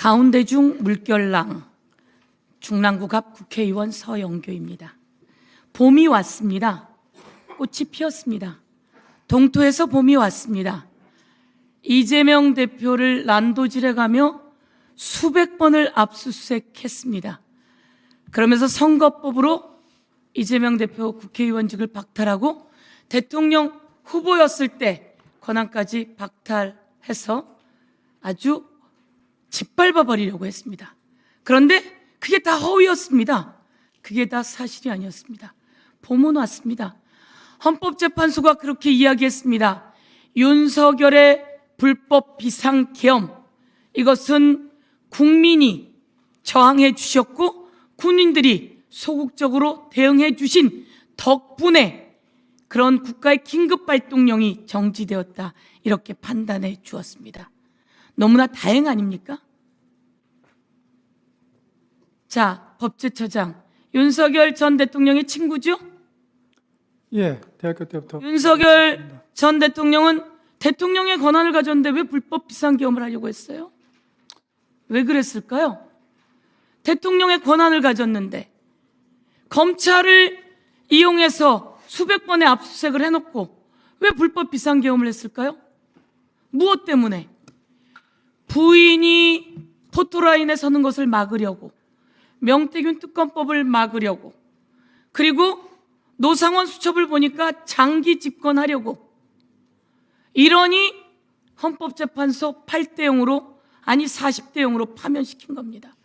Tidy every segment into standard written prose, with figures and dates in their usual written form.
가운데중 물결랑 중랑구 앞 국회의원 서영교입니다. 봄이 왔습니다. 꽃이 피었습니다. 동토에서 봄이 왔습니다. 이재명 대표를 난도질해 가며 수백 번을 압수수색했습니다. 그러면서 선거법으로 이재명 대표 국회의원직을 박탈하고 대통령 후보였을 때 권한까지 박탈해서 아주 짓밟아 버리려고 했습니다. 그런데 그게 다 허위였습니다. 그게 다 사실이 아니었습니다. 봄은 왔습니다. 헌법재판소가 그렇게 이야기했습니다. 윤석열의 불법 비상계엄, 이것은 국민이 저항해 주셨고 군인들이 소극적으로 대응해 주신 덕분에 그런 국가의 긴급발동령이 정지되었다, 이렇게 판단해 주었습니다. 너무나 다행 아닙니까? 자, 법제처장, 윤석열 전 대통령의 친구죠? 예, 대학교 때부터. 윤석열 전 대통령은 대통령의 권한을 가졌는데 왜 불법 비상계엄을 하려고 했어요? 왜 그랬을까요? 대통령의 권한을 가졌는데 검찰을 이용해서 수백 번의 압수수색을 해놓고 왜 불법 비상계엄을 했을까요? 무엇 때문에? 부인이 포토라인에 서는 것을 막으려고, 명태균 특검법을 막으려고, 그리고 노상원 수첩을 보니까 장기 집권하려고, 이러니 헌법재판소 8대0으로, 아니 40대0으로 파면시킨 겁니다.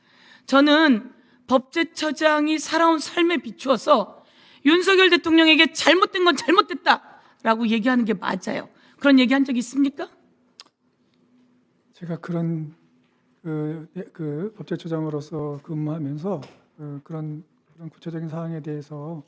저는 법제처장이 살아온 삶에 비추어서 윤석열 대통령에게 잘못된 건 잘못됐다라고 얘기하는 게 맞아요. 그런 얘기 한 적 있습니까? 제가 그런 법제처장으로서 근무하면서 그런 구체적인 사항에 대해서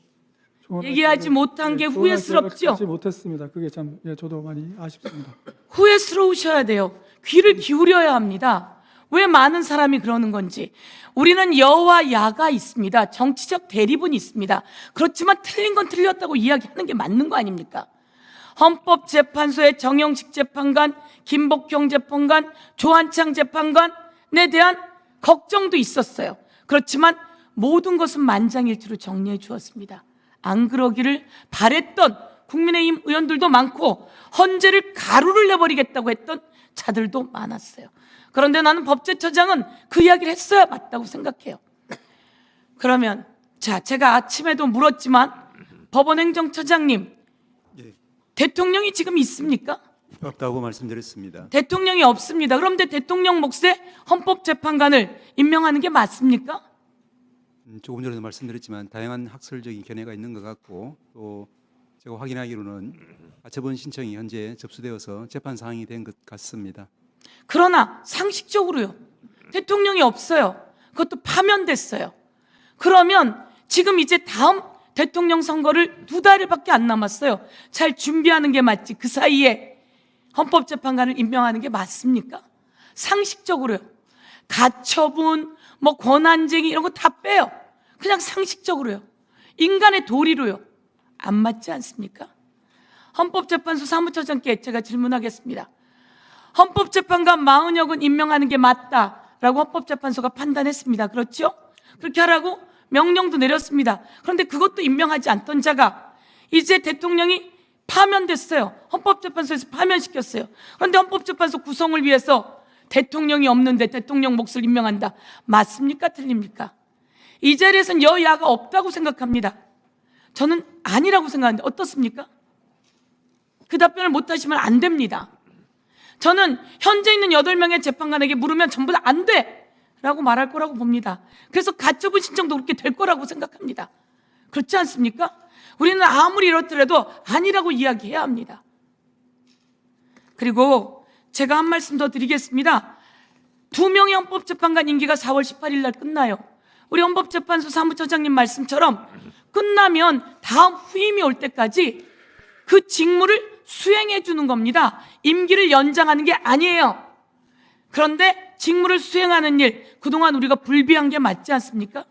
얘기하지 못한 게 후회스럽죠? 하지 못했습니다. 그게 참, 예, 저도 많이 아쉽습니다. 후회스러우셔야 돼요. 귀를 기울여야 합니다. 왜 많은 사람이 그러는 건지. 우리는 여와 야가 있습니다. 정치적 대립은 있습니다. 그렇지만 틀린 건 틀렸다고 이야기하는 게 맞는 거 아닙니까? 헌법재판소의 정영식 재판관, 김복형 재판관, 조한창 재판관에 대한 걱정도 있었어요. 그렇지만 모든 것은 만장일치로 정리해 주었습니다. 안 그러기를 바랬던 국민의힘 의원들도 많고 헌재를 가루를 내버리겠다고 했던 자들도 많았어요. 그런데 나는 법제처장은 그 이야기를 했어야 맞다고 생각해요. 그러면 자, 제가 아침에도 물었지만 법원행정처장님, 대통령이 지금 있습니까? 없다고 말씀드렸습니다. 대통령이 없습니다. 그런데 대통령 몫에 헌법재판관을 임명하는 게 맞습니까? 조금 전에도 말씀드렸지만 다양한 학설적인 견해가 있는 것 같고, 또 제가 확인하기로는 가처분 신청이 현재 접수되어서 재판 사항이 된 것 같습니다. 그러나 상식적으로요, 대통령이 없어요. 그것도 파면됐어요. 그러면 지금 이제 다음 대통령 선거를 2달밖에 안 남았어요. 잘 준비하는 게 맞지, 그 사이에 헌법재판관을 임명하는 게 맞습니까? 상식적으로요. 가처분, 권한쟁의 이런 거 다 빼요. 그냥 상식적으로요. 인간의 도리로요. 안 맞지 않습니까? 헌법재판소 사무처장께 제가 질문하겠습니다. 헌법재판관 40여군 임명하는 게 맞다라고 헌법재판소가 판단했습니다. 그렇죠? 그렇게 하라고 명령도 내렸습니다. 그런데 그것도 임명하지 않던 자가 이제 대통령이 파면됐어요. 헌법재판소에서 파면시켰어요. 그런데 헌법재판소 구성을 위해서 대통령이 없는데 대통령 몫을 임명한다. 맞습니까? 틀립니까? 이 자리에서는 여야가 없다고 생각합니다. 저는 아니라고 생각하는데 어떻습니까? 그 답변을 못하시면 안 됩니다. 저는 현재 있는 8명의 재판관에게 물으면 전부 다 안 돼! 라고 말할 거라고 봅니다. 그래서 가처분 신청도 그렇게 될 거라고 생각합니다. 그렇지 않습니까? 우리는 아무리 이렇더라도 아니라고 이야기해야 합니다. 그리고 제가 한 말씀 더 드리겠습니다. 2명의 헌법재판관 임기가 4월 18일 날 끝나요. 우리 헌법재판소 사무처장님 말씀처럼 끝나면 다음 후임이 올 때까지 그 직무를 수행해 주는 겁니다. 임기를 연장하는 게 아니에요. 그런데 직무를 수행하는 일, 그동안 우리가 불비한 게 맞지 않습니까?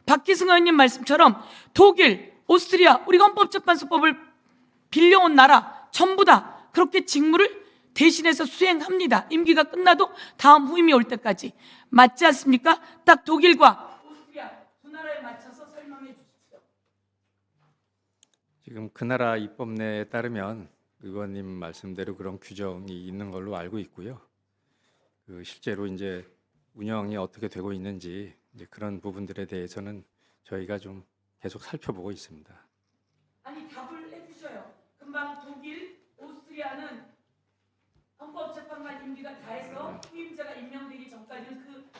박기승 의원님 말씀처럼 독일, 오스트리아, 우리가 헌법재판소법을 빌려온 나라 전부 다 그렇게 직무를 대신해서 수행합니다. 임기가 끝나도 다음 후임이 올 때까지. 맞지 않습니까? 딱 독일과 오스트리아 두 나라에 맞춰서 설명해 주십시오. 지금 그 나라 입법내에 따르면 의원님 말씀대로 그런 규정이 있는 걸로 알고 있고요. 그 실제로 이제 운영이 어떻게 되고 있는지 이제 그런 부분들에 대해서는 저희가 좀 계속 살펴보고 있습니다. 아니 답을 해주셔요. 금방 독일, 오스트리아는 헌법재판관 임기가 다해서 후임자가 임명되기 전까지는 그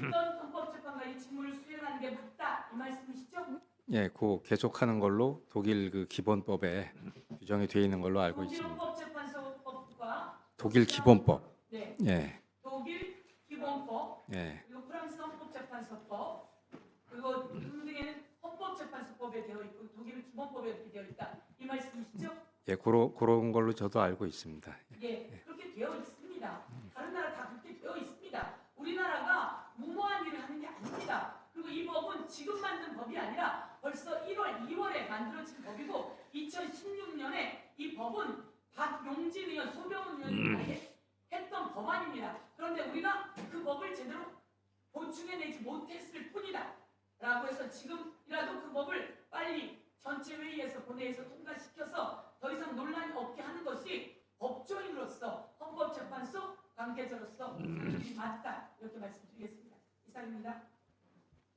어떤 헌법재판관이 직무를 수행하는 게 맞다 이 말씀이시죠? 예, 그 계속하는 걸로 독일 그 기본법에 규정이 되어 있는 걸로 알고 독일 있습니다. 헌법재판소법과 독일 기본법. 네, 예, 독일 기본법 예, 그리고 프랑스 헌법재판소법 그리고 등등에는 헌법재판소법에 되어 있고 독일은 기본법에 되어 있다 이 말씀이시죠? 예, 그런 걸로 저도 알고 있습니다. 예, 그렇게 되어 있습니다. 다른 나라 다 그렇게 되어 있습니다. 우리나라가 무모한 일을 하는 게 아닙니다. 그리고 이 법은 지금 만든 법이 아니라 벌써 1월, 2월에 만들어진 법이고 2016년에 이 법은 박용진 의원, 소병훈 의원이 했던 법안입니다. 그런데 우리가 그 법을 제대로 보충해내지 못했을 뿐이다. 라고 해서 지금이라도 그 법을 빨리 전체 회의에서 본회의에서 통과시켜서 더 이상 논란이 없게 하는 것이 법조인으로서 헌법재판소 관계자로서 맞다 이렇게 말씀드리겠습니다. 이상입니다.